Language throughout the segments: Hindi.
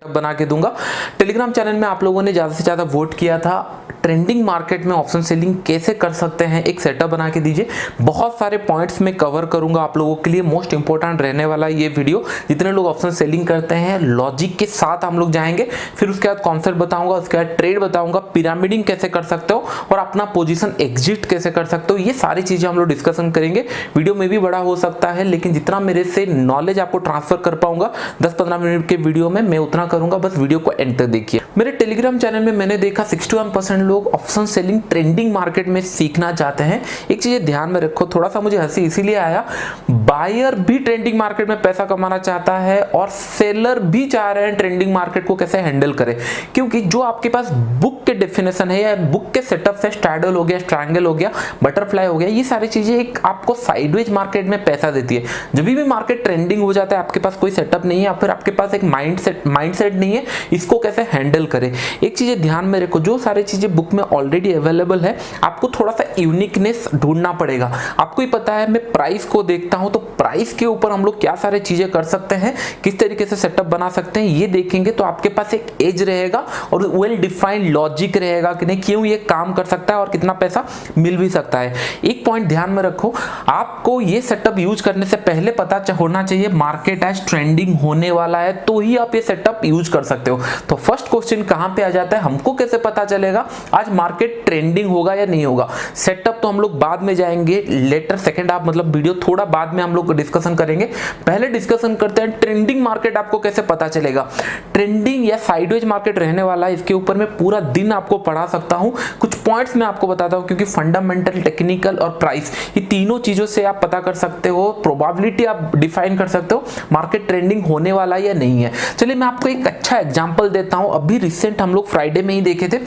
बना के दूंगा। टेलीग्राम चैनल में आप लोगों ने ज़्यादा से ज़्यादा वोट किया था ट्रेंडिंग मार्केट में ऑप्शन सेलिंग कैसे कर सकते हैं, एक सेटअप बना के दीजिए। बहुत सारे पॉइंट्स में कवर करूंगा आप लोगों के लिए, मोस्ट इंपॉर्टेंट रहने वाला ये वीडियो। जितने लोग ऑप्शन सेलिंग करते हैं लॉजिक के साथ हम लोग जाएंगे, फिर उसके बाद कॉन्सेप्ट बताऊंगा, उसके बाद ट्रेड बताऊंगा, पिरामिडिंग कैसे कर सकते हो और अपना पोजीशन एग्जिट कैसे कर सकते हो, ये सारी चीजें हम लोग डिस्कशन करेंगे। वीडियो में भी बड़ा हो सकता है लेकिन जितना मेरे से नॉलेज आपको ट्रांसफर कर पाऊंगा 10-15 मिनट के वीडियो में मैं उतना करूंगा, बस वीडियो को एंड तक देखिए। मेरे टेलीग्राम चैनल में मैंने देखा 61% लोग ऑप्शन सेलिंग ट्रेंडिंग मार्केट में सीखना चाहते हैं। एक चीज ध्यान में रखो, थोड़ा सा मुझे हंसी इसीलिए आया, बायर भी ट्रेंडिंग मार्केट में पैसा कमाना चाहता है और सेलर भी चाह रहे हैं ट्रेंडिंग मार्केट को कैसे हैंडल करें, क्योंकि जो आपके पास बुक के डेफिनेशन है या बुक के सेटअप से स्ट्रैडल हो गया, ट्रायंगल हो गया, बटरफ्लाई हो गया, ये सारी चीजें एक आपको साइडवेज मार्केट में पैसा देती है। जब भी मार्केट ट्रेंडिंग हो जाता है आपके पास कोई सेटअप नहीं है या फिर आपके पास एक माइंडसेट नहीं है, इसको कैसे हैंडल करें। एक चीज ध्यान में रखो, जो सारी चीजें बुक में ऑलरेडी अवेलेबल है आपको थोड़ा सा यूनिकनेस ढूंढना पड़ेगा। आपको ही पता है मैं प्राइस को देखता हूं तो प्राइस के ऊपर हम लोग क्या सारे चीजें कर सकते हैं, किस तरीके से सेटअप बना सकते हैं, ये देखेंगे तो आपके पास एक एज रहेगा और वेल डिफाइंड लॉजिक रहेगा कि नहीं क्यों ये काम कर सकता है और कितना पैसा मिल भी सकता है। एक पॉइंट ध्यान में रखो, आपको ये सेटअप यूज करने से पहले पता होना चाहिए मार्केट आज ट्रेंडिंग होने वाला है, तो ही आप ये सेटअप यूज कर सकते हो। तो फर्स्ट क्वेश्चन कहां पे आ जाता है, हमको कैसे पता चलेगा आज मार्केट ट्रेंडिंग होगा या नहीं होगा। सेटअप तो हम लोग बाद में जाएंगे, लेटर सेकंड हाफ मतलब वीडियो थोड़ा बाद में हम लोग डिस्कशन करेंगे। पहले डिस्कशन करते हैं ट्रेंडिंग मार्केट आपको कैसे पता चलेगा। ट्रेंडिंग या साइडवेज मार्केट रहने वाला है, इसके ऊपर मैं पूरा दिन आपको पढ़ा सकता हूं। कुछ पॉइंट्स मैं आपको बताता हूं क्योंकि फंडामेंटल, टेक्निकल और प्राइस, ये तीनों चीजों से आप पता कर सकते हो, प्रोबेबिलिटी आप डिफाइन कर सकते हो मार्केट ट्रेंडिंग होने वाला है या नहीं है। चलिए मैं आपको एक अच्छा एग्जांपल देता हूं। अभी रिसेंट हम लोग फ्राइडे में ही देखे थे,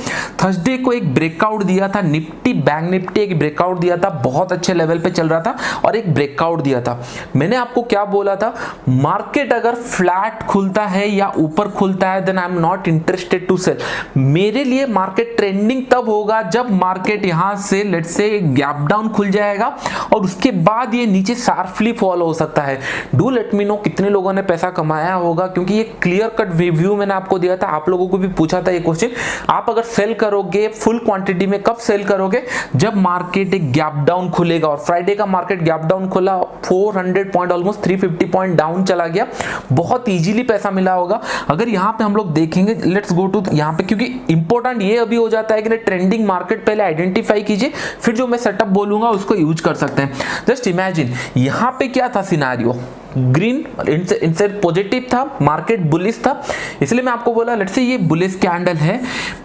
थर्सडे को एक ब्रेकआउट दिया था निफ्टी, बैंक निफ्टी एक ब्रेकआउट दिया था, बहुत अच्छे लेवल पे चल रहा था और एक ब्रेकआउट दिया था। मैंने आपको क्या बोला था, मार्केट अगर फ्लैट खुलता है या ऊपर खुलता है then I am not interested to sell. मेरे लिए मार्केट ट्रेंडिंग तब होगा जब मार्केट यहां से लेट्स से गैप डाउन खुल जाएगा और उसके बाद ये नीचे शार्पली फॉल हो सकता है। डू लेट मी नो कितने लोगों ने पैसा कमाया होगा, क्योंकि ये क्लियर कट रिव्यू मैंने आपको दिया था। आप लोगों को भी पूछा था ये क्वेश्चन, आप अगर सेल करोगे फुल क्वांटिटी में कब सेल करोगे, जब मार्केट एक गैप डाउन खुलेगा। और फ्राइडे का मार्केट गैप डाउन खुला, 400 पॉइंट ऑलमोस्ट 350 पॉइंट डाउन चला गया, बहुत इजीली पैसा मिला होगा। अगर यहाँ पे हम लोग देखेंगे, लेट्स गो टू यहाँ पे, क्योंकि इंपॉर्टेंट ये अभी हो जाता है कि ट्रेंडिंग मार्केट पहले आइडेंटिफाई कीजिए, फिर जो मैं सेटअप बोलूंगा उसको यूज कर सकते हैं। जस्ट इमेजिन यहाँ पे क्या था सिनारियो, ग्रीन इनसे पॉजिटिव था, मार्केट बुलिश था, इसलिए मैं आपको बोला लेट्स से ये बुलिश कैंडल है।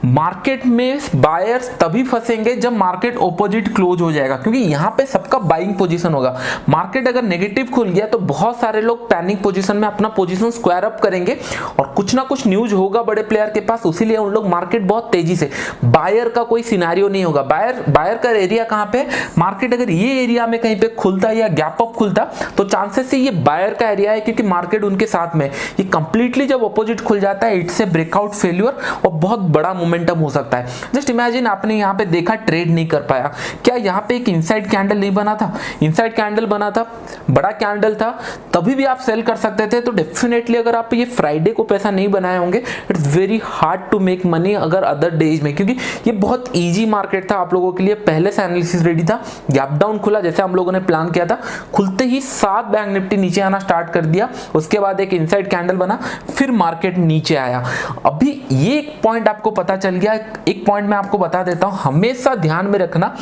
मार्केट में बायर्स तभी फंसेंगे जब मार्केट ऑपोजिट क्लोज हो जाएगा, क्योंकि यहाँ पे सबका बाइंग पोजीशन होगा। मार्केट अगर नेगेटिव खुल गया तो बहुत सारे लोग पैनिक पोजीशन में अपना पोजीशन स्क्वायर अप करेंगे और कुछ ना कुछ न्यूज होगा बड़े प्लेयर के पास, उसीलिए उन लोग मार्केट बहुत तेजी से, बायर का कोई सिनेरियो नहीं होगा। बायर का एरिया कहाँ पे, मार्केट अगर ये एरिया में कहीं पे खुलता या गैप अप खुलता तो चांसेस है ये बायर का एरिया है, क्योंकि मार्केट उनके साथ में। ये कंप्लीटली जब अपोजिट खुल जाता है इट्स ए ब्रेकआउट फेल्यूर और बहुत बड़ा मोमेंटम हो सकता है। जस्ट इमेजिन आपने यहाँ पे देखा ट्रेड नहीं कर पाया, क्या यहाँ पे एक इनसाइड कैंडल नहीं बना था, इनसाइड कैंडल बना था, बड़ा कैंडल था, तभी भी आप सेल कर सकते थे। तो डेफिनेटली अगर आप ये फ्राइडे को पैसा नहीं बनाए होंगे it's very hard to make money अगर अदर डेज में, क्योंकि ये बहुत ईजी मार्केट था आप लोगों के लिए। पहले से एनालिसिस रेडी था, गैप डाउन खुला जैसे हम लोगों ने प्लान किया था, खुलते ही 7 बैंक निफ्टी नीचे आना स्टार्ट कर दिया, उसके बाद एक इनसाइड कैंडल बना, फिर मार्केट नीचे आया। अभी ये एक पॉइंट आपको पता चल गया। एक पॉइंट मैं आपको बता देता हूं, हमेशा ध्यान में रखना,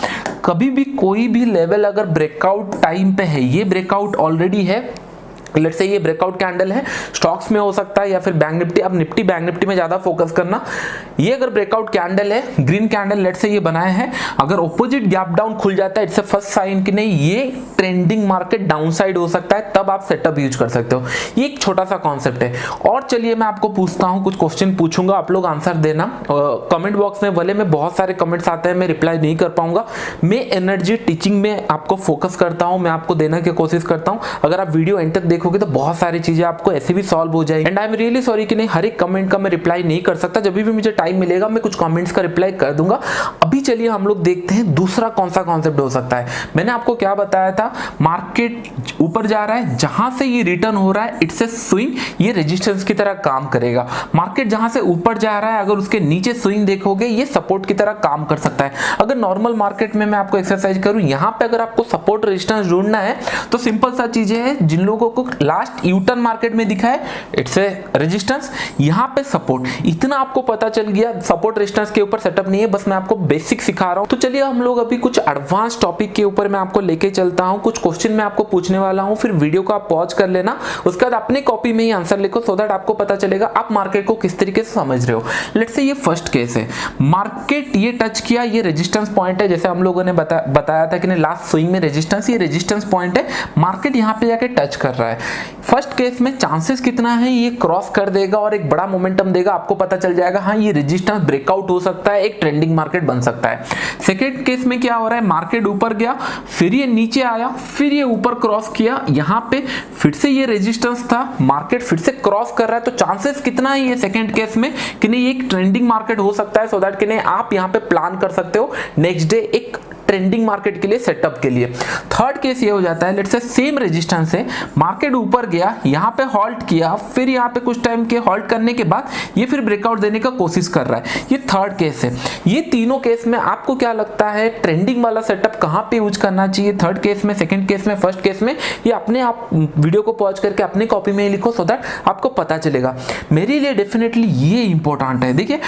कभी भी कोई भी लेवल अगर ब्रेकआउट टाइम पे है, ये ब्रेकआउट ऑलरेडी है, लेट्स से ये ब्रेकआउट कैंडल है, स्टॉक्स में हो सकता है या फिर बैंक निफ्टी, अब निफ्टी बैंक निफ्टी में ज्यादा फोकस करना। ये अगर ब्रेकआउट कैंडल है, ग्रीन कैंडल लेट्स से ये बनाए हैं, अगर ऑपोजिट गैप डाउन खुल जाता है इट्स अ फर्स्ट साइन कि नहीं ये ट्रेंडिंग मार्केट डाउनसाइड हो सकता है, तब आप सेटअप यूज कर सकते हो। ये एक छोटा सा कॉन्सेप्ट है। और चलिए मैं आपको पूछता हूं, कुछ क्वेश्चन पूछूंगा, आप लोग आंसर देना कमेंट बॉक्स में। भले में बहुत सारे कमेंट्स आते हैं, मैं रिप्लाई नहीं कर पाऊंगा, मैं एनर्जी टीचिंग में आपको फोकस करता हूं, मैं आपको देने की कोशिश करता हूं। अगर आप वीडियो एंड तक देखोगे तो बहुत सारी चीजें आपको ऐसे भी सॉल्व हो जाएगी। And I am really sorry कि नहीं हर एक कमेंट का मैं रिप्लाई नहीं कर सकता, जब भी मुझे टाइम मिलेगा मैं कुछ कमेंट्स का रिप्लाई कर दूंगा। अभी चलिए हम लोग देखते हैं दूसरा कौन सा कॉन्सेप्ट हो सकता है। मैंने आपको क्या बताया था, मार्केट ऊपर जा रहा है, जहां से ये रिटर्न हो रहा है इट्स ए स्विंग, ये रेजिस्टेंस की तरह काम करेगा। मार्केट जहां से ऊपर जा रहा है अगर उसके नीचे स्विंग देखोगे ये सपोर्ट की तरह काम कर सकता है। अगर नॉर्मल मार्केट में मैं आपको एक्सरसाइज करूं, यहां पे अगर आपको सपोर्ट रेजिस्टेंस ढूंढना है तो सिंपल सा चीजें हैं, जिन लोगों को लास्ट यूटर्न मार्केट में दिखा है इट्स ए रेजिस्टेंस, यहां पे सपोर्ट, इतना आपको पता चल गया। सपोर्ट रेजिस्टेंस के ऊपर सेटअप नहीं है, बस मैं आपको बेसिक सिखा रहा हूं। तो चलिए हम लोग अभी कुछ एडवांस टॉपिक के ऊपर मैं आपको लेके चलता हूं, कुछ क्वेश्चन मैं आपको पूछने वाला हूं, फिर वीडियो को आप पॉज कर लेना, उसके बाद अपने कॉपी में ही आंसर लिखो सो दैट आपको पता चलेगा आप मार्केट को किस तरीके से समझ रहे हो। लेट्स से ये फर्स्ट केस है, मार्केट ये टच किया, ये रेजिस्टेंस पॉइंट है, जैसे हम लोगों ने बताया था कि लास्ट स्विंग में रेजिस्टेंस, ये रेजिस्टेंस पॉइंट है, मार्केट यहां पे जाके टच कर रहा है। फर्स्ट केस में चांसेस कितना है ये क्रॉस कर देगा और एक बड़ा मोमेंटम देगा, आपको पता चल जाएगा हाँ ये रेजिस्टेंस ब्रेकआउट हो सकता है, एक ट्रेंडिंग मार्केट बन सकता है। सेकंड केस में क्या हो रहा है, मार्केट ऊपर गया, फिर ये नीचे आया, फिर ये ऊपर क्रॉस किया, यहां पे फिर से ये रेजिस्टेंस था, मार्केट फिर से क्रॉस कर रहा है, तो चांसेस कितना है ये सेकंड केस में कि नहीं एक ट्रेंडिंग मार्केट हो सकता है, सो दैट कि नहीं आप यहां पे प्लान कर सकते हो नेक्स्ट डे एक ट्रेंडिंग मार्केट के लिए, सेटअप के लिए। थर्ड केस ये हो जाता है, लेट्स से सेम रेजिस्टेंस है, मार्केट ऊपर गया, यहां पे हॉल्ट किया, फिर यहां पे कुछ टाइम के हॉल्ट करने के बाद ये फिर ब्रेकआउट देने का कोशिश कर रहा है, ये थर्ड केस है। ये तीनों केस में आपको क्या लगता है ट्रेंडिंग वाला सेटअप कहां पे यूज करना चाहिए, थर्ड केस में, सेकंड केस में, फर्स्ट केस में, ये अपने आप वीडियो को पॉज करके अपने कॉपी में लिखो सो दैट आपको पता चलेगा। मेरे लिए डेफिनेटली ये इंपॉर्टेंट है। देखिए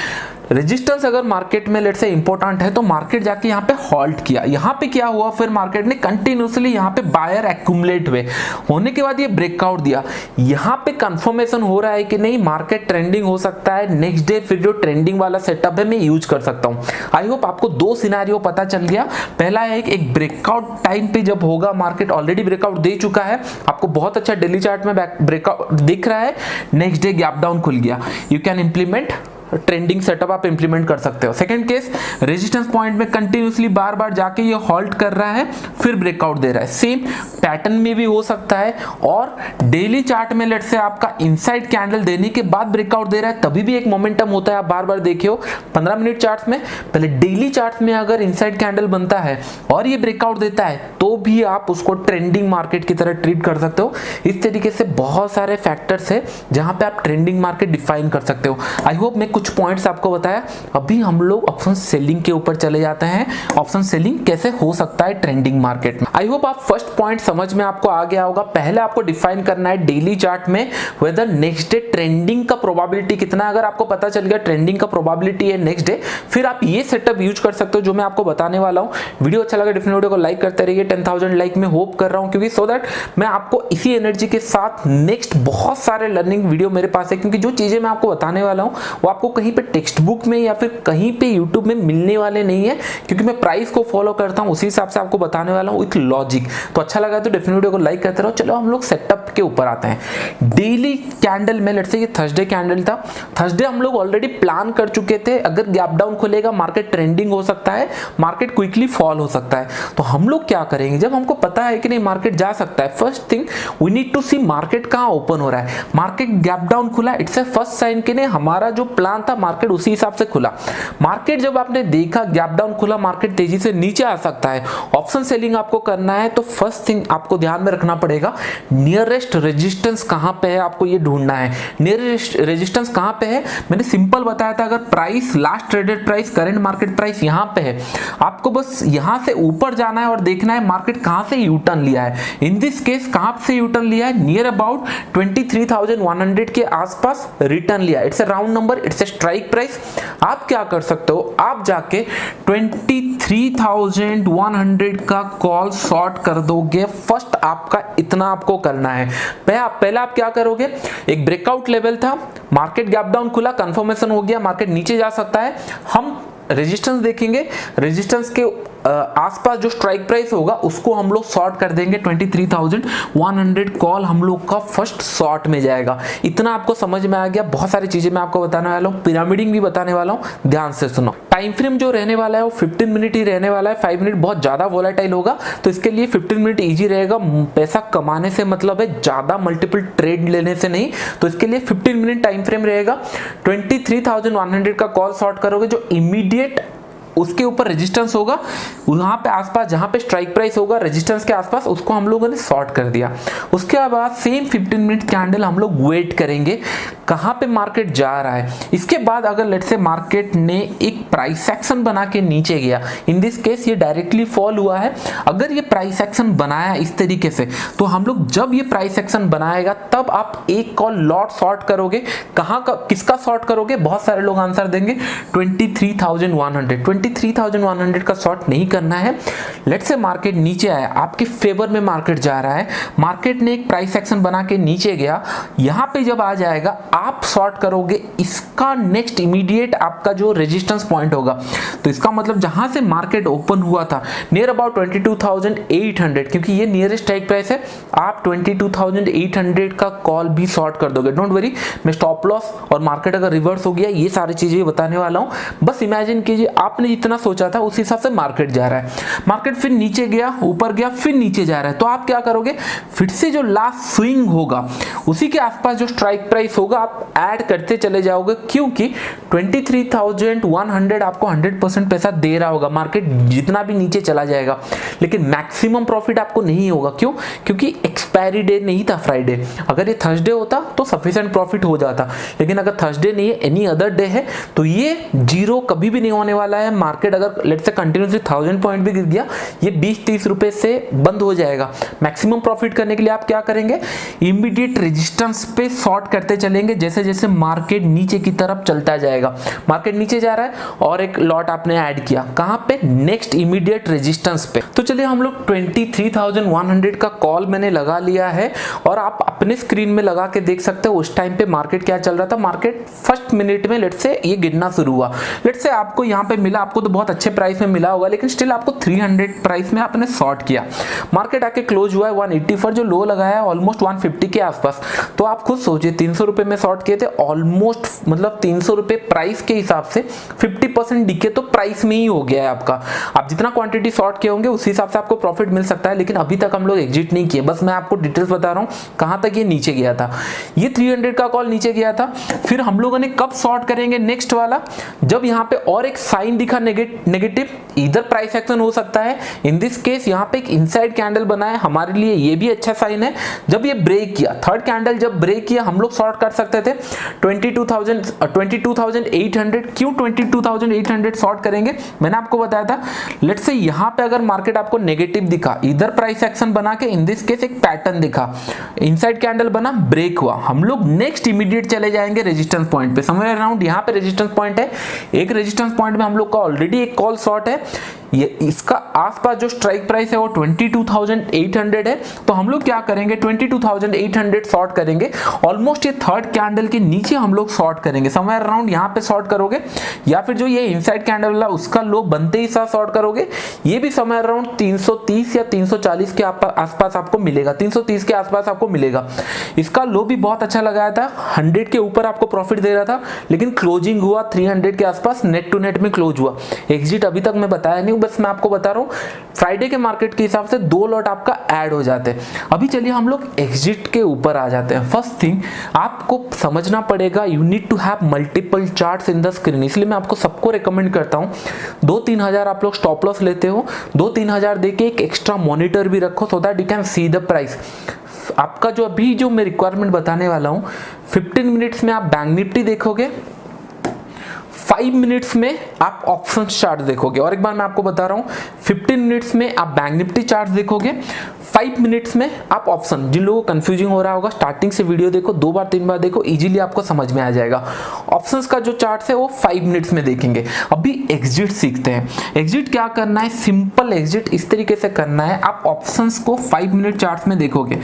रेजिस्टेंस अगर मार्केट में लेट से इंपॉर्टेंट है तो मार्केट जाके यहाँ पे हॉल्ट किया, यहाँ पे क्या हुआ, फिर मार्केट ने कंटिन्यूसली यहाँ पे बायर एक्यूमुलेट हुए, होने के बाद ये ब्रेकआउट दिया, यहाँ पे कंफर्मेशन हो रहा है कि नहीं मार्केट ट्रेंडिंग हो सकता है, नेक्स्ट डे फिर जो ट्रेंडिंग वाला सेटअप है मैं यूज कर सकता हूँ। आई होप आपको दो सिनेरियो पता चल गया। पहला है एक ब्रेकआउट टाइम पे जब होगा, मार्केट ऑलरेडी ब्रेकआउट दे चुका है, आपको बहुत अच्छा डेली चार्ट में ब्रेकआउट दिख रहा है, नेक्स्ट डे गैप डाउन खुल गया, you can implement trending setup, आप इंप्लीमेंट कर सकते हो। सेकंड केस, रेजिस्टेंस पॉइंट में कंटिन्यूसली बार बार जाके ये हॉल्ट कर रहा है, फिर ब्रेकआउट दे रहा है, सेम पैटर्न में भी हो सकता है, और डेली चार्ट में लेट से आपका इनसाइड कैंडल देने के बाद ब्रेकआउट दे रहा है, तभी भी एक मोमेंटम होता है, आप बार बार देखियो 15 मिनट चार्ट में। पहले डेली चार्ट में अगर इनसाइड कैंडल बनता है और ये ब्रेकआउट देता है तो भी आप उसको ट्रेंडिंग मार्केट की तरह ट्रीट कर सकते हो। इस तरीके से बहुत सारे फैक्टर्स है जहां पे आप ट्रेंडिंग मार्केट डिफाइन कर सकते हो। आई होप मैं कुछ पॉइंट्स आपको बताया। अभी हम लोग ऑप्शन सेलिंग के ऊपर चले जाते हैं, ऑप्शन सेलिंग कैसे हो सकता है ट्रेंडिंग मार्केट में। आई होप आप फर्स्ट पॉइंट समझ में आपको आ गया होगा। पहले आपको डिफाइन करना है डेली चार्ट में वेदर नेक्स्ट डे ट्रेंडिंग का प्रोबेबिलिटी कितना है। अगर आपको पता चल गया ट्रेंडिंग का प्रोबेबिलिटी है नेक्स्ट डे, फिर आप ये सेटअप यूज कर सकते हो जो मैं आपको बताने वाला हूं। वीडियो अच्छा लगा डेफिनेटली वीडियो को लाइक करते रहिए, 10,000 लाइक में होप कर रहा हूं, क्योंकि सो दैट मैं आपको इसी एनर्जी के साथ नेक्स्ट बहुत सारे लर्निंग वीडियो मेरे पास है, क्योंकि जो चीजें मैं आपको बताने वाला हूं वो आपको कहीं पे टेक्स्ट बुक में या फिर कहीं पे यूट्यूब में मिलने वाले नहीं है, क्योंकि मैं प्राइस को फॉलो करता हूं, उसी हिसाब से आपको बताने वाला हूं विथ लॉजिक। तो अच्छा लगा तो डेफिनेटली वीडियो को लाइक करते रहो। चलो हम लोग सेटअप के ऊपर आते हैं। डेली कैंडल में लेट्स से ये थर्सडे कैंडल था, थर्सडे हम लोग ऑलरेडी प्लान कर चुके थे अगर गैप डाउन खुलेगा मार्केट ट्रेंडिंग हो सकता है, मार्केट क्विकली फॉल हो सकता है। तो हम लोग क्या करेंगे, जब हमको पता है कि नहीं मार्केट जा सकता है, first thing we need to see market कहां ओपन हो रहा है। मार्केट गैप डाउन खुला, इट्स ए फर्स्ट साइन कि नहीं हमारा जो प्लान था मार्केट उसी हिसाब से खुला। मार्केट जब आपने देखा गैप डाउन खुला, मार्केट तेजी से नीचे आ सकता है, ऑप्शन सेलिंग आपको करना है, तो फर्स्ट थिंग आपको ध्यान में रखना पड़ेगा नियरेस्ट रेजिस्टेंस कहां पे है, आपको ये ढूंढना है। नियरेस्ट रेजिस्टेंस कहां पे है, मैंने सिंपल बताया था, अगर price last traded price current market price यहां पे है, आपको बस यहां से ऊपर जाना है और देखना है मार्केट कहां से यू टर्न लिया है। इन दिस केस कहां से यू टर्न लिया है, नियर अबाउट 23,100 के आसपास रिटर्न लिया। It's a round number, it's a strike price. आप क्या कर सकते हो, आप जाके 23,100 का कॉल शॉर्ट कर दोगे। फर्स्ट आपका इतना आपको करना है। पहला आप क्या करोगे, एक ब्रेकआउट लेवल था, मार्केट गैप डाउन खुला, कंफर्मेशन हो गया मार्केट नीचे जा सकता है, हम रेजिस्टेंस देखेंगे, रेजिस्टेंस के आसपास जो स्ट्राइक प्राइस होगा उसको हम लोग शॉर्ट कर देंगे 23,100 कॉल हम लोग का फर्स्ट शॉर्ट में जाएगा। इतना आपको समझ में आ गया। बहुत सारी चीजें मैं आपको बताने वाला हूँ, पिरामिडिंग भी बताने वाला हूँ, ध्यान से सुनो। टाइम फ्रेम जो रहने वाला है वो 15 मिनट ही रहने वाला है। 5 मिनट बहुत ज्यादा वोलेटाइल होगा, तो इसके लिए 15 मिनट इजी रहेगा। पैसा कमाने से मतलब है, ज्यादा मल्टीपल ट्रेड लेने से नहीं। तो इसके लिए 15 मिनट टाइम फ्रेम रहेगा। 23,100 का कॉल शॉर्ट करोगे, जो इमीडिएट उसके ऊपर रेजिस्टेंस होगा, वहां पे आसपास जहां पे स्ट्राइक प्राइस होगा रेजिस्टेंस के आसपास, उसको हम लोगों ने शॉर्ट कर दिया। उसके बाद सेम 15 मिनट कैंडल हम लोग वेट करेंगे कहां पे मार्केट जा रहा है। इसके बाद अगर लेट्स से मार्केट ने एक प्राइस एक्शन बना के नीचे गया, इन दिस केस ये डायरेक्टली फॉल हुआ है। अगर ये प्राइस एक्शन बनाया इस तरीके से, तो हम लोग जब ये प्राइस एक्शन बनाएगा तब आप एक कॉल लॉट शॉर्ट करोगे। कहां का, किसका शॉर्ट करोगे? बहुत सारे लोग आंसर देंगे 23,100 का शॉर्ट नहीं करना है। लेट्स से मार्केट नीचे आया, आपके फेवर में मार्केट जा रहा है, मार्केट ने एक प्राइस एक्शन बना के नीचे गया, यहां पे जब आ जाएगा आप शॉर्ट करोगे इसका नेक्स्ट इमीडिएट आपका जो रेजिस्टेंस पॉइंट होगा। तो इसका मतलब जहां से मार्केट ओपन हुआ था नियर अबाउट 22,800, क्योंकि ये नियरेस्ट स्ट्राइक प्राइस है, आप 22,800 का कॉल भी शॉर्ट कर दोगे। डोंट वरी, मैं स्टॉप लॉस और मार्केट अगर रिवर्स हो गया ये सारी चीजें बताने वाला हूं। बस इमेजिन कीजिए आपने जितना सोचा था उस हिसाब से मार्केट जा रहा है, मार्केट फिर नीचे गया, ऊपर गया, फिर नीचे जा रहा है, तो आप क्या करोगे? फिर से जो लास्ट स्विंग होगा उसी के आसपास जो स्ट्राइक प्राइस होगा आप ऐड करते चले जाओगे, क्योंकि 23,100 आपको 100% पैसा दे रहा होगा मार्केट जितना भी नीचे चला जाएगा, लेकिन मैक्सिमम प्रॉफिट आपको नहीं होगा। क्यों? क्योंकि एक्सपायरी डे नहीं था फ्राइडे। अगर ये थर्सडे होता तो सफिशिएंट प्रॉफिट हो जाता, लेकिन अगर थर्सडे नहीं है, एनी अदर डे है, तो ये जीरो कभी भी नहीं होने वाला है। मार्केट अगर लेट्स से कंटिन्यूसली 1000 पॉइंट भी गिर गया, ये 20-30 रुपए से बंद हो जाएगा। मैक्सिमम प्रॉफिट करने के लिए आप क्या करेंगे? इमीडिएट रेजिस्टेंस पे शॉर्ट करते चलेंगे जैसे जैसे मार्केट नीचे की तरफ चलता जाएगा। मार्केट नीचे जा रहा है और एक लॉट आपने ऐड किया, कहां पे? नेक्स्ट इमीडिएट रेजिस्टेंस पे। तो चलिए हम लोग 23,100 का कॉल मैंने लगा लिया है और आप अपने स्क्रीन में लगा के देख सकते हो उस टाइम पे मार्केट क्या चल रहा था। मार्केट फर्स्ट मिनट में लेट्स से ये गिरना शुरू हुआ, लेट्स से आपको यहाँ पे मिला, आपको तो बहुत अच्छे प्राइस में मिला होगा, लेकिन स्टिल आपको 300 प्राइस में आपने शॉर्ट किया। मार्केट आके क्लोज हुआ है 180 पर, जो लो लगाया है ऑलमोस्ट 150 के आसपास। तो आप खुद सोचिए 300 रुपए में शॉर्ट किए थे, ऑलमोस्ट मतलब 300 रुपए प्राइस के हिसाब से 50% डीके तो प्राइस में ही हो गया है आपका। आप जितना क्वांटिटी शॉर्ट किए होंगे उस हिसाब से आपको प्रॉफिट मिल सकता है, लेकिन अभी तक हम लोग एग्जिट नहीं किए। बस मैं आपको डिटेल्स बता रहा हूँ कहां तक ये नीचे गया था। ये 300 का कॉल नीचे गया था, फिर हम लोगों ने कब शॉर्ट करेंगे नेक्स्ट वाला? जब यहाँ पे और एक साइन दिखा नेगेटिव, इधर प्राइस एक्शन हो सकता है। इन दिस केस यहाँ पे एक इनसाइड कैंडल बना है, हमारे लिए ये भी अच्छा साइन है। जब ये ब्रेक किया, थर्ड कैंडल जब ब्रेक किया, हम लोग शॉर्ट कर सकते थे 22,800। क्यों 22,800 शॉर्ट करेंगे? मैंने आपको बताया था, लेट्स से यहाँ पे अगर मार्केट आपको नेगेटिव दिखा, इधर प्राइस एक्शन बना के इन दिस केस एक पैटर्न दिखा, इनसाइड कैंडल बना, ब्रेक हुआ, हम लोग नेक्स्ट इमीडिएट चले जाएंगे रेजिस्टेंस पॉइंट पे। समवेयर अराउंड यहाँ पे रेजिस्टेंस पॉइंट है, एक रेजिस्टेंस पॉइंट में हम लोग का ऑलरेडी एक कॉल शॉर्ट है। ये इसका आसपास जो स्ट्राइक प्राइस है वो 22,800 है, तो हम लोग क्या करेंगे? 22,800 शॉर्ट करेंगे। ऑलमोस्ट ये थर्ड कैंडल के नीचे हम लोग शॉर्ट करेंगे, समवेयर अराउंड यहाँ पे शॉर्ट करोगे, या फिर जो ये इनसाइड कैंडल वाला उसका लो बनते ही साथ शॉर्ट करोगे। ये भी समवेयर अराउंड 330 या 340 के आसपास आपको मिलेगा, 330 के आसपास आपको मिलेगा। इसका लो भी बहुत अच्छा लगाया था, 100 के ऊपर आपको प्रॉफिट दे रहा था, लेकिन क्लोजिंग हुआ 300 के आसपास, नेट टू नेट में क्लोज हुआ। एग्जिट अभी तक मैं बताया नहीं, बस मैं आपको बता रहा हूँ फ्राइडे के मार्केट के हिसाब से 2 लॉट आपका ऐड हो जाते हैं। अभी चलिए हम लोग एग्जिट के ऊपर आ जाते हैं। फर्स्ट थिंग आपको समझना पड़ेगा, you need to have multiple charts in the screen, इसलिए मैं आपको सबको रेकमेंड करता हूँ 2-3 हजार आप लोग स्टॉप लॉस लेते हो, 2-3 हजार देके एक एक्स्ट्रा मॉनिटर भी रखो, so that you can see the price. आपका जो अभी जो मैं रिक्वायरमेंट बताने वाला हूँ, 15 मिनट्स में आप बैंक निफ्टी देखोगे, 5 मिनट्स में आप ऑप्शन चार्ट देखोगे, और एक बार मैं आपको बता रहा हूं 15 मिनट्स में आप बैंक निफ्टी चार्ट देखोगे, 5 मिनट्स में आप ऑप्शन। जिन लोगों को कंफ्यूजिंग हो रहा होगा स्टार्टिंग से वीडियो देखो, 2 बार 3 बार देखो, इजीली आपको समझ में आ जाएगा। ऑप्शंस का जो चार्ट है वो 5 मिनट्स में देखेंगे। अभी एग्जिट सीखते हैं। एग्जिट क्या करना है? सिंपल एग्जिट इस तरीके से करना है, आप ऑप्शंस को 5 मिनट चार्ट में देखोगे,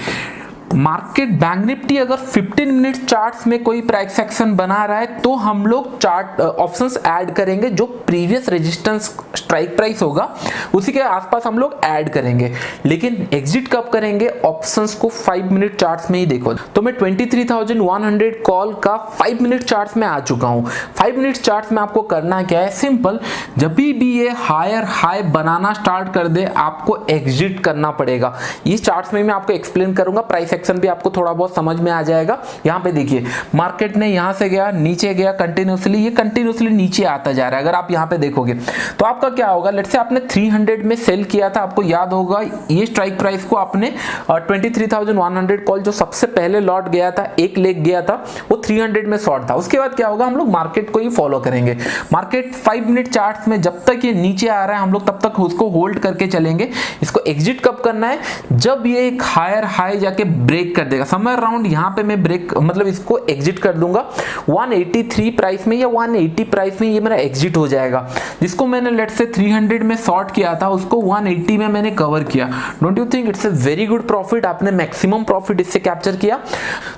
मार्केट बैंक निफ्टी अगर 15 मिनट चार्ट्स में कोई प्राइस एक्शन बना रहा है तो हम लोग चार्ट ऑप्शंस ऐड करेंगे, जो प्रीवियस रेजिस्टेंस स्ट्राइक प्राइस होगा उसी के आसपास हम लोग ऐड करेंगे। लेकिन एग्जिट कब करेंगे, ऑप्शंस को 5 मिनट चार्ट्स में ही देखो। तो मैं 23,100 कॉल का 5 मिनट चार्ट्स में आ चुका हूं। 5 मिनट चार्ट्स में आपको करना क्या है, सिंपल, जब भी ये हायर हाई बनाना स्टार्ट कर दे आपको एग्जिट करना पड़ेगा। इस चार्ट्स में मैं आपको एक्सप्लेन करूंगा, प्राइस एक्शन भी आपको थोड़ा बहुत समझ में आ जाएगा। यहां पे देखिए मार्केट ने यहां से गया, नीचे गया कंटिन्यूसली, ये कंटिन्यूसली नीचे आता जा रहा है। अगर आप यहां पे देखोगे तो आपका क्या होगा, लेट्स से आपने 300 में सेल किया था, आपको याद होगा ये स्ट्राइक प्राइस को आपने 23,100 कॉल जो सबसे पहले लॉट गया था, एक लेग गया था, वो 300 में शॉर्ट था। उसके बाद क्या होगा, हम लोग मार्केट को ही फॉलो करेंगे। मार्केट 5 मिनट चार्ट्स में जब तक ये नीचे आ रहा है हम लोग तब तक उसको होल्ड करके चलेंगे। इसको एग्जिट कब करना है, जब ये एक हायर हाई जाके ब्रेक कर देगा, समवेयर अराउंड यहां पे मैं ब्रेक मतलब इसको एग्जिट कर दूंगा 183 प्राइस में या 180 प्राइस में, ये मेरा एग्जिट हो जाएगा। जिसको मैंने लेट से 300 में शॉर्ट किया था उसको 180 में मैंने कवर किया। Don't you think it's a very good profit, आपने मैक्सिमम प्रॉफिट इससे कैप्चर किया।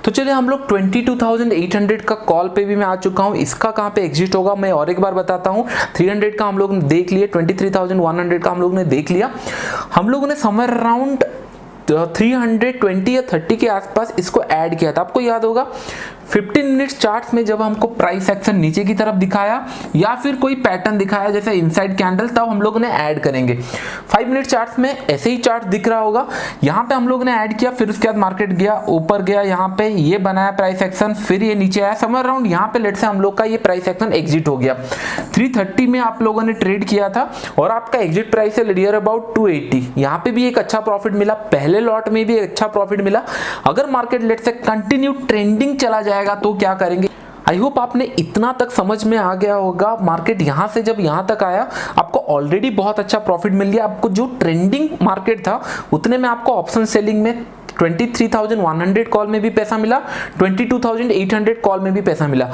तो चलिए हम लोग 22,800 का कॉल पे भी मैं आ चुका हूं, इसका कहां पे एग्जिट होगा मैं और एक बार बताता हूं। 300 का हम लोग ने देख लिया, 23,100 का हम लोग ने देख लिया। हम लोगों ने समवेयर अराउंड 320 या 30 के आसपास इसको ऐड किया था। आपको याद होगा 15 मिनट चार्ट्स में जब हमको प्राइस एक्शन नीचे की तरफ दिखाया या फिर कोई पैटर्न दिखाया जैसे इनसाइड कैंडल, तब हम लोग ने ऐड करेंगे। 5 मिनट चार्ट्स में ऐसे ही चार्ट दिख रहा होगा, यहाँ पे हम लोग ने ऐड किया, फिर उसके बाद मार्केट गया ऊपर गया, यहाँ पे ये बनाया प्राइस एक्शन, फिर ये नीचे आया, समवेयर अराउंड यहाँ पे लेट से हम लोग का ये प्राइस एक्शन एग्जिट हो गया। 330 में आप लोगों ने ट्रेड किया था और आपका एग्जिट प्राइस है नियर अबाउट 280। यहाँ पे भी एक अच्छा प्रॉफिट मिला, पहले लॉट में भी एक अच्छा प्रॉफिट मिला। अगर मार्केट लेट से कंटिन्यू ट्रेंडिंग चला जाएगा तो क्या करेंगे। आई होप आपने इतना तक समझ में आ गया होगा। मार्केट यहां से जब यहां तक आया आपको ऑलरेडी बहुत अच्छा प्रॉफिट मिल गया। आपको जो ट्रेंडिंग मार्केट था उतने में आपको ऑप्शन सेलिंग में 23,100 कॉल में भी पैसा मिला, 22,800 कॉल में भी पैसा मिला।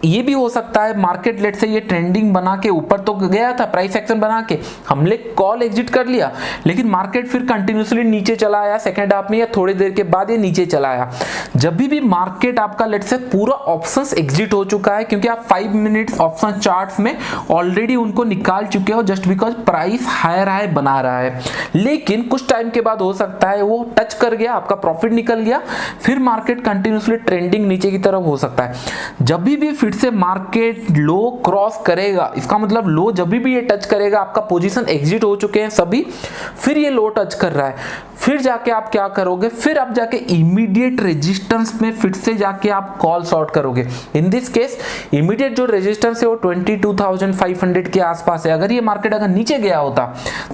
ये भी हो सकता है मार्केट लेट से ये ट्रेंडिंग बना के ऊपर तो गया था, प्राइस एक्शन बना के हमने कॉल एग्जिट कर लिया, लेकिन मार्केट फिर कंटिन्यूसली नीचे चला आया सेकंड हाफ में या थोड़ी देर के बाद ये नीचे चला आया। जब भी मार्केट आपका लेट से पूरा ऑप्शंस एग्जिट हो चुका है, क्योंकि आप 5 मिनट्स ऑप्शन चार्ट्स में ऑलरेडी उनको निकाल चुके हो just because price higher high बना रहा है, लेकिन कुछ टाइम के बाद हो सकता है वो टच कर गया, आपका प्रॉफिट निकल गया, फिर मार्केट कंटिन्यूसली ट्रेंडिंग नीचे की तरफ हो सकता है। जब भी फिर से मार्केट लो क्रॉस करेगा, इसका मतलब लो जब भी ये टच करेगा, आपका पोजीशन एग्जिट हो चुके हैं सभी, फिर ये लो टच कर रहा है, फिर जाके आप क्या करोगे, फिर आप जाके इमीडिएट रेजिस्टेंस में फिर से जाके आप कॉल शॉर्ट करोगे। इन दिस केस इमीडिएट जो रेजिस्टेंस है वो 22,500 के आसपास है। अगर ये मार्केट अगर नीचे गया होता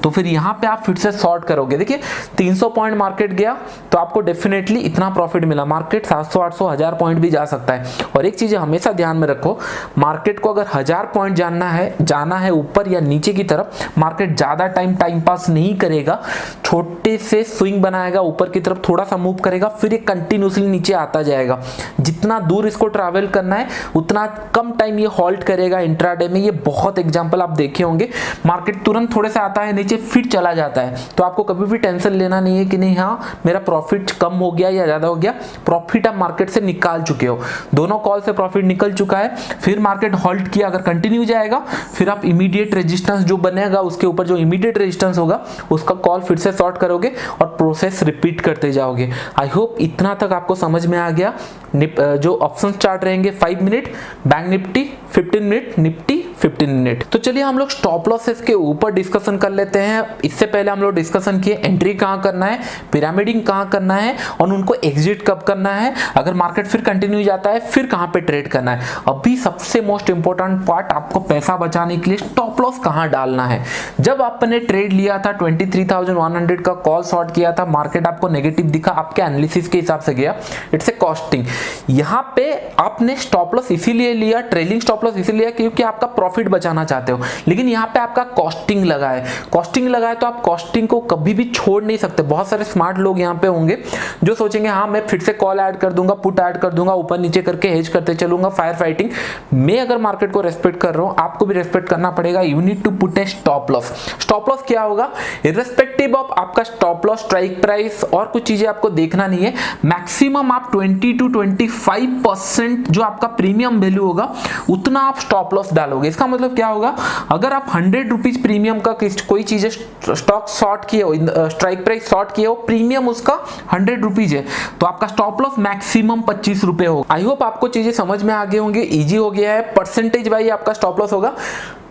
तो फिर यहां पे आप फिर से शॉर्ट करोगे। देखिए 300 पॉइंट मार्केट गया तो आपको डेफिनेटली इतना प्रॉफिट मिला। मार्केट 700, 800, 1000 पॉइंट भी जा सकता है। और एक चीज हमेशा ध्यान में रखो, मार्केट को अगर 1000 पॉइंट जाना है ऊपर या नीचे की तरफ, मार्केट ज्यादा टाइम पास नहीं करेगा, छोटे से स्विंग बनाएगा ऊपर की तरफ, थोड़ा सा मूव करेगा, फिर ये कंटिन्यूसली नीचे आता जाएगा। जितना दूर इसको ट्रैवल करना है उतना कम टाइम ये हॉल्ट करेगा इंट्राडे में। ये बहुत एग्जांपल आप देखे होंगे, मार्केट तुरंत थोड़े से आता है नीचे फिर चला जाता है। तो आपको कभी भी टेंशन लेना नहीं है कि नहीं हाँ मेरा प्रॉफिट कम हो गया या ज्यादा हो गया। प्रॉफिट आप मार्केट से निकाल चुके हो, दोनों कॉल से प्रॉफिट निकल चुका है। फिर मार्केट हॉल्ट किया, अगर कंटिन्यू जाएगा फिर आप इमीडिएट रेजिस्टेंस जो बनेगा उसके ऊपर जो इमीडिएट रेजिस्टेंस होगा उसका कॉल फिर से शॉर्ट करोगे और प्रोसेस रिपीट करते जाओगे। आई होप इतना तक आपको समझ में आ गया। जो ऑप्शन चार्ट रहेंगे 5 minute bank Nifty, 15 minute Nifty, 15 minute. तो चलिए हम लोग स्टॉप लॉसेस के ऊपर डिस्कशन कर लेते हैं। इससे पहले हम लोग डिस्कशन किए एंट्री कहां करना है, पिरामिडिंग कहां करना है और उनको एग्जिट कब करना है, अगर मार्केट फिर कंटिन्यू जाता है फिर कहां पे ट्रेड करना है। अभी सबसे मोस्ट इंपॉर्टेंट पार्ट, आपको पैसा बचाने के लिए स्टॉप लॉस कहां डालना है। जब आपने ट्रेड लिया था 23,100 का कॉल शॉर्ट किया था, मार्केट आपको नेगेटिव दिखा, आपके एनालिसिस के हिसाब से गया, इट्स ए कॉस्टिंग। यहां पे आपने स्टॉप लॉस इसीलिए लिया, ट्रेलिंग स्टॉप लॉस इसीलिए क्योंकि आपका प्रॉफिट बचाना चाहते हो, लेकिन यहाँ पे आपका कॉस्टिंग लगा है, कॉस्टिंग लगा है तो आप कॉस्टिंग को कभी भी छोड़ नहीं सकते। बहुत सारे स्मार्ट लोग यहाँ पे होंगे जो सोचेंगे हाँ मैं फिर से कॉल ऐड कर दूंगा, पुट ऐड कर दूंगा, ऊपर नीचे करके हेज करते चलूंगा, फायर फाइटिंग। मैं अगर मार्केट को रेस्पेक्ट कर रहा हूँ, आपको भी रेस्पेक्ट करना पड़ेगा। You need to put a stop loss. Stop loss क्या होगा, इर्रेस्पेक्टिव ऑफ आपका स्टॉप लॉस, स्ट्राइक प्राइस और कुछ चीजें आपको देखना नहीं है। मैक्सिमम आप 20 to 25% जो आपका प्रीमियम वैल्यू होगा उतना आप स्टॉप लॉस डालोगे। इसका मतलब क्या होगा, अगर आप 100 रुपीज प्रीमियम का कोई चीज स्टॉक शॉर्ट किए हो, स्ट्राइक प्राइस शॉर्ट किए हो, प्रीमियम उसका 100 रुपीज है, तो आपका स्टॉप लॉस मैक्सिमम 25 रुपए होगा। आई होप आपको चीजें समझ में आ गई होंगी, इजी हो गया है। परसेंटेज वाइज आपका स्टॉप लॉस होगा,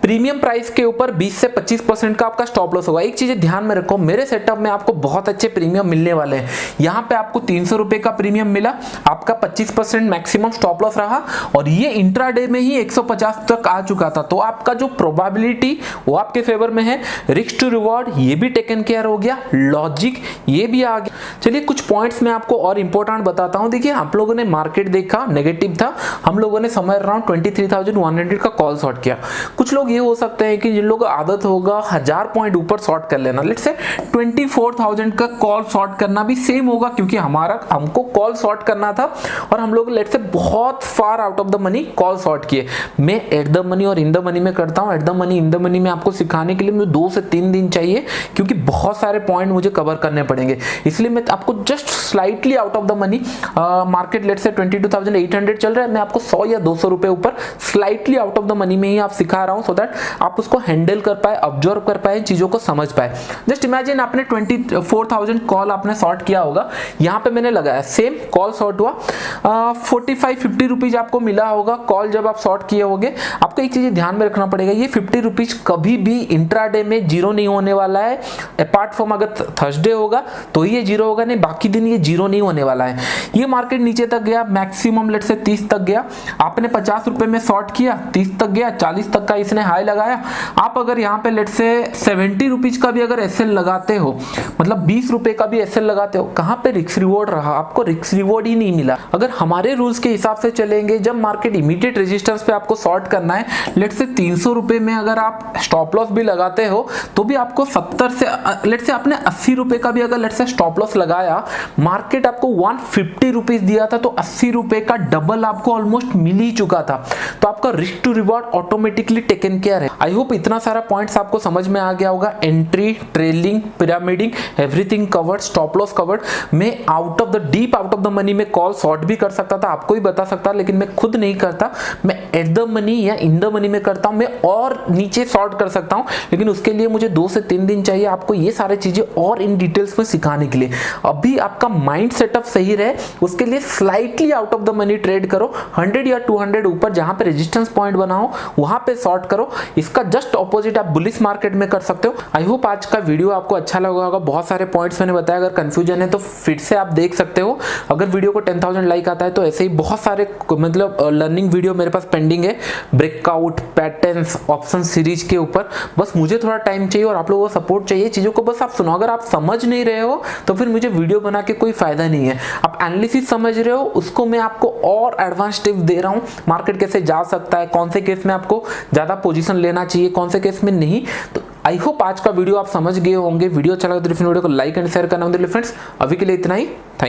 प्रीमियम प्राइस के ऊपर 20 से 25% का आपका स्टॉप लॉस होगा। एक चीज ध्यान में रखो, मेरे सेटअप में आपको बहुत अच्छे प्रीमियम मिलने वाले हैं। यहाँ पे आपको 300 रुपए का प्रीमियम मिला, आपका 25% मैक्सिमम स्टॉप लॉस रहा और ये इंट्राडे में ही 150 तक आ चुका था। तो आपका जो प्रोबेबिलिटी वो आपके फेवर में है, रिस्क टू रिवॉर्ड ये भी टेकन केयर हो गया, लॉजिक ये भी आ गया। चलिए कुछ पॉइंट्स मैं आपको और इंपॉर्टेंट बताता हूँ। देखिए आप लोगों ने मार्केट देखा, नेगेटिव था, हम लोगों ने समझ अराउंड 23,100 का कॉल शॉर्ट किया। कुछ लोग ये हो सकते हैं कि जिन लोगों को आदत होगा 1000 पॉइंट ऊपर शॉर्ट कर लेना, लेट्स से 24,000 का कॉल शॉर्ट करना भी सेम होगा, क्योंकि हमको कॉल शॉर्ट करना था और हम लोग लेट्स से बहुत far out of the money call short किए। मैं एट द मनी और इन द मनी में करता हूं। At the money in the money में आपको सिखाने के लिए मुझे 2 से 3 दिन चाहिए, क्योंकि बहुत सारे पॉइंट मुझे कवर करने पड़ेंगे। इसलिए मैं आपको just slightly out of the money, market let's say 22,800 चल रहा है, मैं आपको 100 या 200 रुपए ऊपर slightly out of the money में ही आप सिखा रहा हूं, सो दैट आप उसको हैंडल कर पाए, ऑब्जर्व कर पाए, चीजों को समझ पाए। जस्ट इमेजिन आपने 24,000 कॉल आपने शॉर्ट किया होगा, यहाँ पे मैंने लगाया, सेम कॉल शॉर्ट हुआ, 45-50 रुपीज आपको मिला होगा कॉल जब आप शॉर्ट किए होगे। आपको एक चीज ध्यान में रखना पड़ेगा, ये 50 रुपीज कभी भी इंट्राडे में जीरो नहीं होने वाला है, अपार्ट फ्रॉम अगर थर्सडे होगा तो ये जीरो होगा, नहीं बाकी दिन ये जीरो नहीं होने वाला है। ये मार्केट नीचे तक गया, मैक्सिमम लेट से 30 तक गया, आपने 50 रुपए में शॉर्ट किया, 30 तक गया, 40 तक का इसने हाई लगाया। आप अगर यहाँ पे लेट से 70 रुपीज का भी अगर एसएल लगाते हो, मतलब 20 रुपए का भी एसएल लगाते हो, कहां पे रिस्क रिवॉर्ड रहा, आपको रिस्क रिवॉर्ड ही नहीं मिला। अगर हमारे रूल्स के हिसाब से चलेंगे, जब मार्केट इमीडिएट रेजिस्टेंस पे आपको शॉर्ट करना है, लेट से 300 रुपए में अगर आप स्टॉप लॉस भी लगाते हो तो भी आपको 70 से लेट से आपने 80 रुपए का भी अगर लेट से स्टॉप लॉस लगाया, मार्केट आपको 150 रुपीज दिया था, तो 80 रुपए का डबल आपको ऑलमोस्ट मिल ही चुका था। तो आपका risk to reward automatically taken care है। आई होप इतना सारा पॉइंट्स आपको समझ में आ गया होगा। Entry, trailing, pyramiding, everything covered, stop loss covered. मैं out of the deep, out of the money में कॉल शॉर्ट भी कर सकता था, आपको भी बता सकता, लेकिन मैं खुद नहीं करता। मैं एट द मनी या इन द मनी में करता हूं। मैं और नीचे शॉर्ट कर सकता हूं, लेकिन उसके लिए मुझे 2 से 3 दिन चाहिए आपको ये सारी चीजें और इन डिटेल्स में सिखाने के लिए। अभी आपका माइंड सेटअप सही रहे, उसके लिए slightly out of the money trade करो, 100 या 200 ऊपर जहां पे रेजिस्टेंस पॉइंट बनाओ वहां पे शॉर्ट करो। इसका जस्ट ऑपोजिट आप बुलिश मार्केट में कर सकते हो। आई होप आज का वीडियो आपको अच्छा लगा होगा। बहुत सारे पॉइंट्स मैंने बताया, अगर कंफ्यूजन है तो फिर से आप देख सकते हो। अगर वीडियो को 10,000 लाइक आता है तो ऐसे ही बहुत सारे मतलब लर्निंग वीडियो मेरे पास पेंडिंग है, ब्रेकआउट, पैटर्न्स, ऑप्शन सीरीज के ऊपर। बस मुझे थोड़ा टाइम चाहिए और आप लोगों को सपोर्ट चाहिए, चीजों को बस आप सुनो। अगर आप समझ नहीं रहे हो तो फिर मुझे वीडियो बना के कोई फायदा नहीं है। आप एनालिसिस समझ रहे हो, उसको मैं आपको और एडवांस टिप्स दे रहा हूं, मार्केट कैसे जा सकता है, कौन से केस में आपको ज्यादा पोजीशन लेना चाहिए, कौन से केस में नहीं। तो आई होप आज का वीडियो आप समझ गए होंगे। वीडियो अच्छा लगा तो वीडियो को लाइक एंड शेयर करना। फ्रेंड्स अभी के लिए इतना ही, थैंक यू।